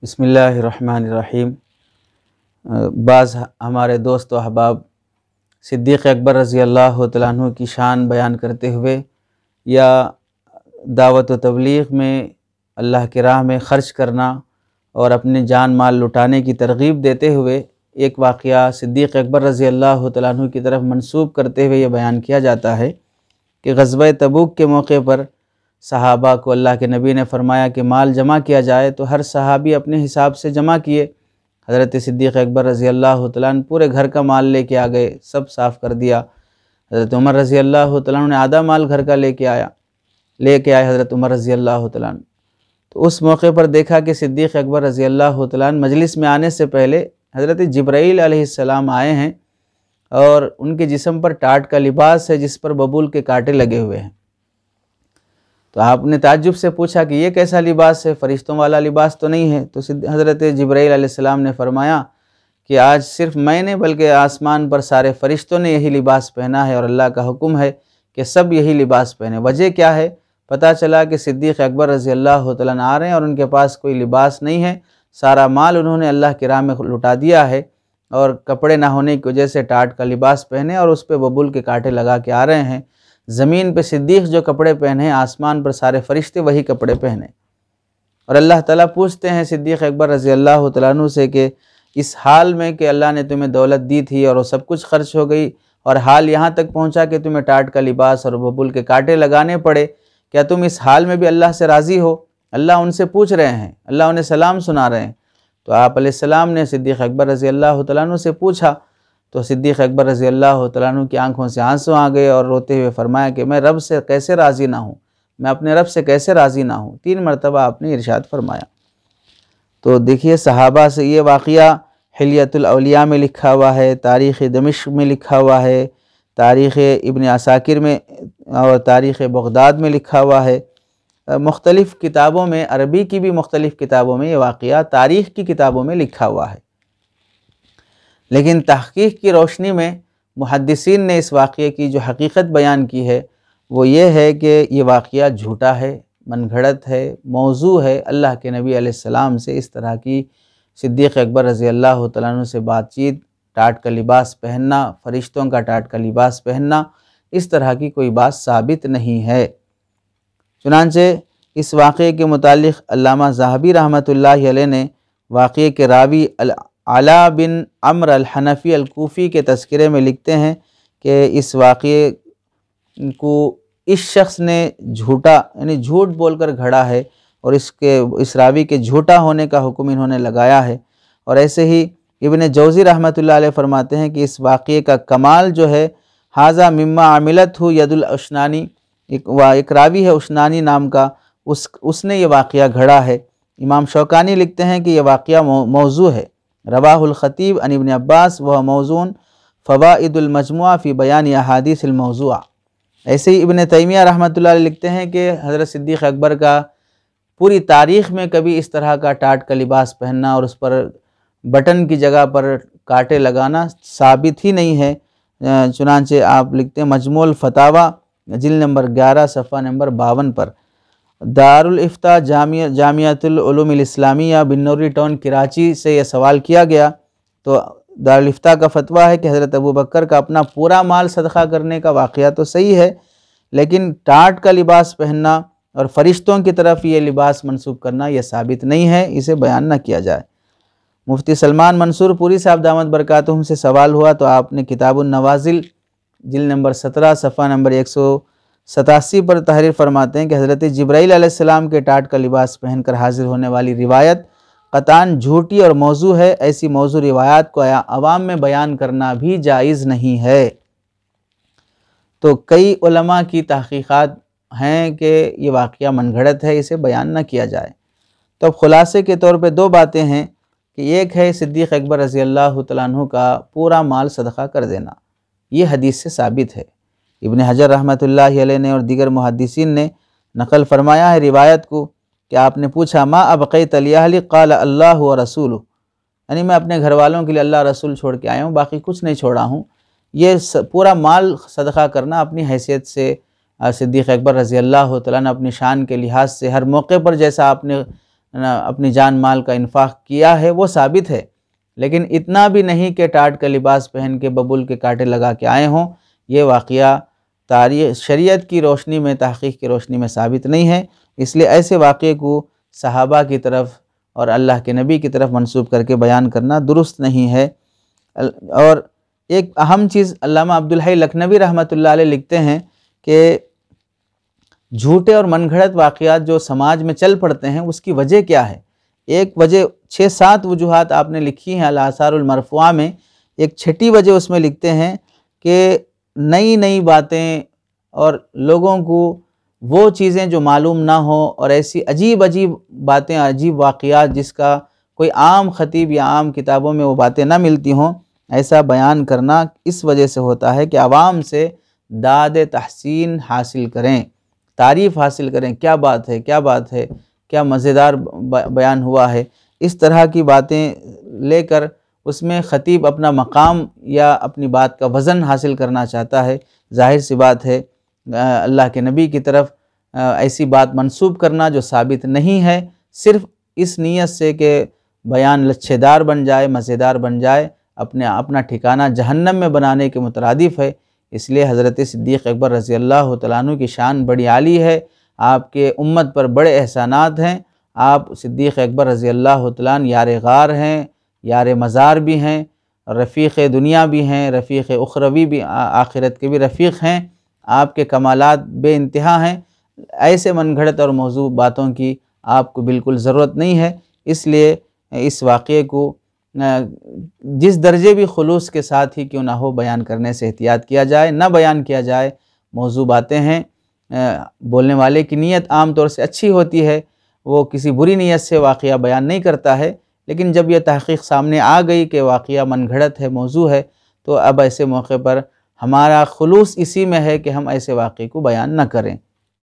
بسم اللہ الرحمن الرحیم۔ بعض ہمارے دوست و احباب صدیق اکبر رضی اللہ تعالیٰ عنہ کی شان بیان کرتے ہوئے یا دعوت و تبلیغ میں اللہ کی راہ میں خرچ کرنا اور اپنے جان مال لٹانے کی ترغیب دیتے ہوئے ایک واقعہ صدیق اکبر رضی اللہ تعالیٰ عنہ کی طرف منسوب کرتے ہوئے یہ بیان کیا جاتا ہے کہ غزوہ تبوک کے موقع پر صحابہ کو اللہ کے نبی نے فرمایا کہ مال جمع کیا جائے، تو ہر صحابی اپنے حساب سے جمع کیے۔ حضرت صدیق اکبر رضی اللہ تعالیٰ عنہ پورے گھر کا مال لے کے آ گئے، سب صاف کر دیا۔ حضرت عمر رضی اللہ تعالیٰ عنہ نے آدھا مال گھر کا لے کے آئے حضرت عمر رضی اللہ تعالیٰ عنہ۔ تو اس موقع پر دیکھا کہ صدیق اکبر رضی اللہ تعالیٰ عنہ مجلس میں آنے سے پہلے حضرت جبرائیل علیہ السلام آئے ہیں اور ان کے جسم پر ٹاٹ کا لباس ہے جس پر ببول کے کانٹے لگے ہوئے ہیں۔ تو آپ نے تعجب سے پوچھا کہ یہ کیسا لباس ہے، فرشتوں والا لباس تو نہیں ہے؟ تو حضرت جبرائیل علیہ السلام نے فرمایا کہ آج صرف میں نے بلکہ آسمان پر سارے فرشتوں نے یہی لباس پہنا ہے اور اللہ کا حکم ہے کہ سب یہی لباس پہنے۔ وجہ کیا ہے؟ پتہ چلا کہ صدیق اکبر رضی اللہ تعالیٰ عنہ آ رہے ہیں اور ان کے پاس کوئی لباس نہیں ہے، سارا مال انہوں نے اللہ کی راہ میں لٹا دیا ہے اور کپڑے نہ ہونے کی وجہ سے ٹاٹ کا لباس پہنے اور اس پہ ببول کے کانٹے لگا کے آ رہے ہیں۔ زمین پہ صدیق جو کپڑے پہنے، آسمان پر سارے فرشتے وہی کپڑے پہنے۔ اور اللہ تعالیٰ پوچھتے ہیں صدیق اکبر رضی اللہ تعالیٰ عنہ سے کہ اس حال میں کہ اللہ نے تمہیں دولت دی تھی اور وہ سب کچھ خرچ ہو گئی اور حال یہاں تک پہنچا کہ تمہیں ٹاٹ کا لباس اور ببول کے کانٹے لگانے پڑے، کیا تم اس حال میں بھی اللہ سے راضی ہو؟ اللہ ان سے پوچھ رہے ہیں، اللہ انہیں سلام سنا رہے ہیں۔ تو آپ علیہ السلام نے صدیق اکبر رضی اللہ تعالیٰ عنہ سے پوچھا، تو صدیق اکبر رضی اللہ تعالیٰ عنہ کی آنکھوں سے آنسو آ گئے اور روتے ہوئے فرمایا کہ میں رب سے کیسے راضی نہ ہوں، میں اپنے رب سے کیسے راضی نہ ہوں۔ 3 مرتبہ آپ نے ارشاد فرمایا۔ تو دیکھیے صحابہ سے یہ واقعہ حلیۃ الاولیاء میں لکھا ہوا ہے، تاریخ دمشق میں لکھا ہوا ہے، تاریخ ابن عساکر میں اور تاریخ بغداد میں لکھا ہوا ہے، مختلف کتابوں میں، عربی کی بھی مختلف کتابوں میں یہ واقعہ تاریخ کی کتابوں میں لکھا ہوا ہے۔ لیکن تحقیق کی روشنی میں محدثین نے اس واقعے کی جو حقیقت بیان کی ہے وہ یہ ہے کہ یہ واقعہ جھوٹا ہے، من گھڑت ہے، موضوع ہے۔ اللہ کے نبی علیہ السلام سے اس طرح کی صدیق اکبر رضی اللہ تعالیٰ عنہ سے بات چیت، ٹاٹ کا لباس پہننا، فرشتوں کا ٹاٹ کا لباس پہننا، اس طرح کی کوئی بات ثابت نہیں ہے۔ چنانچہ اس واقعے کے متعلق علامہ ذہبی رحمۃ اللہ علیہ نے واقعے کے راوی علا بن عمر الحنفی الکوفی کے تذکرے میں لکھتے ہیں کہ اس واقعے کو اس شخص نے جھوٹ بول کر گھڑا ہے اور اس راوی کے جھوٹا ہونے کا حکم انہوں نے لگایا ہے۔ اور ایسے ہی ابن جوزی رحمۃ اللہ علیہ فرماتے ہیں کہ اس واقعے کا کمال جو ہے ھذا مما عملت ہو ید الاشنانی، ایک راوی ہے اشنانی نام کا، اس نے یہ واقعہ گھڑا ہے۔ امام شوکانی لکھتے ہیں کہ یہ واقعہ موضوع ہے، رواہ الخطیب عن ابن عباس وہ موضوع فوائد المجموعہ فی بیان احادیث الموضوعہ۔ ایسے ہی ابن تیمیہ رحمۃ اللہ علیہ لکھتے ہیں کہ حضرت صدیق اکبر کا پوری تاریخ میں کبھی اس طرح کا ٹاٹ کا لباس پہننا اور اس پر بٹن کی جگہ پر کانٹے لگانا ثابت ہی نہیں ہے۔ چنانچہ آپ لکھتے ہیں مجموع الفتاوی جلد نمبر 11 صفحہ نمبر 52 پر، دارالفتاء جامعۃ العلوم الاسلامیہ بنوری ٹاؤن کراچی سے یہ سوال کیا گیا، تو دارالفتاء کا فتویٰ ہے کہ حضرت ابوبکر کا اپنا پورا مال صدقہ کرنے کا واقعہ تو صحیح ہے، لیکن ٹاٹ کا لباس پہننا اور فرشتوں کی طرف یہ لباس منسوب کرنا یہ ثابت نہیں ہے، اسے بیان نہ کیا جائے۔ مفتی سلمان منصور پوری صاحب دامت برکاتہم سے سوال ہوا تو آپ نے کتاب النوازل جلد نمبر 17 صفحہ نمبر 187 پر تحریر فرماتے ہیں کہ حضرت جبرائیل علیہ السلام کے ٹاٹ کا لباس پہن کر حاضر ہونے والی روایت قطعاً جھوٹی اور موضوع ہے، ایسی موضوع روایات کو عوام میں بیان کرنا بھی جائز نہیں ہے۔ تو کئی علماء کی تحقیقات ہیں کہ یہ واقعہ من گھڑت ہے، اسے بیان نہ کیا جائے۔ تو اب خلاصے کے طور پہ 2 باتیں ہیں کہ ایک ہے صدیق اکبر رضی اللہ تعالیٰ عنہ کا پورا مال صدقہ کر دینا، یہ حدیث سے ثابت ہے۔ ابن حجر رحمۃ اللہ علیہ نے اور دیگر محدثین نے نقل فرمایا ہے روایت کو کہ آپ نے پوچھا ما ابقیت لأہلی قال اللہ و رسولہ، یعنی میں اپنے گھر والوں کے لیے اللہ رسول چھوڑ کے آیا ہوں، باقی کچھ نہیں چھوڑا ہوں۔ یہ پورا مال صدقہ کرنا اپنی حیثیت سے صدیق اکبر رضی اللہ تعالیٰ نے اپنی شان کے لحاظ سے ہر موقع پر جیسا آپ نے اپنی جان مال کا انفاق کیا ہے وہ ثابت ہے، لیکن اتنا بھی نہیں کہ ٹاٹ کا لباس پہن کے ببول کے کانٹے لگا کے آئے ہوں، یہ واقعہ تاریخ شریعت کی روشنی میں، تحقیق کی روشنی میں ثابت نہیں ہے۔ اس لیے ایسے واقعے کو صحابہ کی طرف اور اللہ کے نبی کی طرف منسوب کر کے بیان کرنا درست نہیں ہے۔ اور ایک اہم چیز علامہ عبدالحی لکھنوی رحمۃ اللہ علیہ لکھتے ہیں کہ جھوٹے اور من گھڑت واقعات جو سماج میں چل پڑتے ہیں اس کی وجہ کیا ہے؟ ایک وجہ 6-7 وجوہات آپ نے لکھی ہیں الآثار المرفوعہ میں، ایک چھٹی وجہ اس میں لکھتے ہیں کہ نئی نئی باتیں اور لوگوں کو وہ چیزیں جو معلوم نہ ہوں اور ایسی عجیب عجیب باتیں، عجیب واقعات جس کا کوئی عام خطیب یا عام کتابوں میں وہ باتیں نہ ملتی ہوں، ایسا بیان کرنا اس وجہ سے ہوتا ہے کہ عوام سے داد تحسین حاصل کریں، تعریف حاصل کریں، کیا بات ہے، کیا بات ہے، کیا مزیدار بیان ہوا ہے۔ اس طرح کی باتیں لے کر اس میں خطیب اپنا مقام یا اپنی بات کا وزن حاصل کرنا چاہتا ہے۔ ظاہر سی بات ہے اللہ کے نبی کی طرف ایسی بات منسوب کرنا جو ثابت نہیں ہے، صرف اس نیت سے کہ بیان لچھے دار بن جائے، مزیدار بن جائے، اپنا ٹھکانہ جہنم میں بنانے کے مترادف ہے۔ اس لیے حضرت صدیق اکبر رضی اللہ تعالیٰ عنہ کی شان بڑی عالی ہے، آپ کے امت پر بڑے احسانات ہیں۔ آپ صدیق اکبر رضی اللہ تعالیٰ عنہ یار غار ہیں، یار مزار بھی ہیں، رفیق دنیا بھی ہیں، رفیق اخروی بھی، آخرت کے بھی رفیق ہیں۔ آپ کے کمالات بے انتہا ہیں۔ ایسے من گھڑت اور موضوع باتوں کی آپ کو بالکل ضرورت نہیں ہے۔ اس لیے اس واقعے کو جس درجے بھی خلوص کے ساتھ ہی کیوں نہ ہو بیان کرنے سے احتیاط کیا جائے، نہ بیان کیا جائے۔ موضوع باتیں ہیں، بولنے والے کی نیت عام طور سے اچھی ہوتی ہے، وہ کسی بری نیت سے واقعہ بیان نہیں کرتا ہے، لیکن جب یہ تحقیق سامنے آ گئی کہ واقعہ من گھڑت ہے، موضوع ہے، تو اب ایسے موقع پر ہمارا خلوص اسی میں ہے کہ ہم ایسے واقعے کو بیان نہ کریں۔